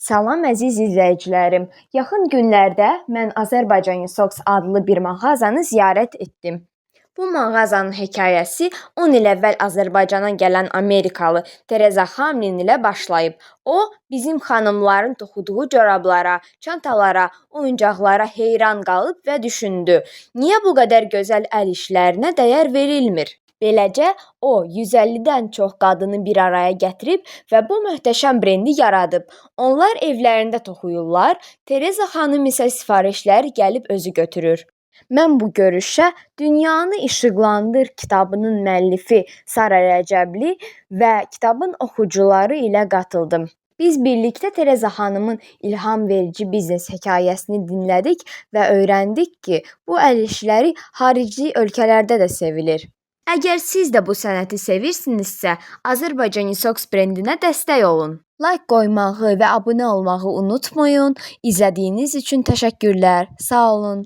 Salam əziz izləyicilərim. Yaxın günlərdə mən Azərbaycan Socks adlı bir mağazanı ziyarət etdim. Bu mağazanın hekayəsi 10 il əvvəl Azərbaycana gələn Amerikalı Tereza Hamlin ilə başlayıb. O, bizim xanımların toxuduğu corablara, çantalara, oyuncaqlara heyran qalıb və düşündü: niyə bu qədər gözəl əl işlərinə dəyər verilmir? Beləcə, o 150-dən çox qadını bir araya gətirib və bu möhtəşəm brendi yaradıb. Onlar evlərində toxuyurlar, Tereza xanım isə sifarişləri gəlib özü götürür. Mən bu görüşə Dünyanı İşıqlandır kitabının müəllifi Sara Rəcəbli və kitabın oxucuları ilə qatıldım. Biz birlikdə Tereza xanımın ilham verici biznes hekayəsini dinlədik və öyrəndik ki, bu əl işləri xarici ölkələrdə də sevilir. Əgər siz də bu sənəti sevirsinizsə, Azərbaycan Socks brendinə dəstək olun. Like qoymağı və abunə olmağı unutmayın. İzlədiyiniz üçün təşəkkürlər. Sağ olun.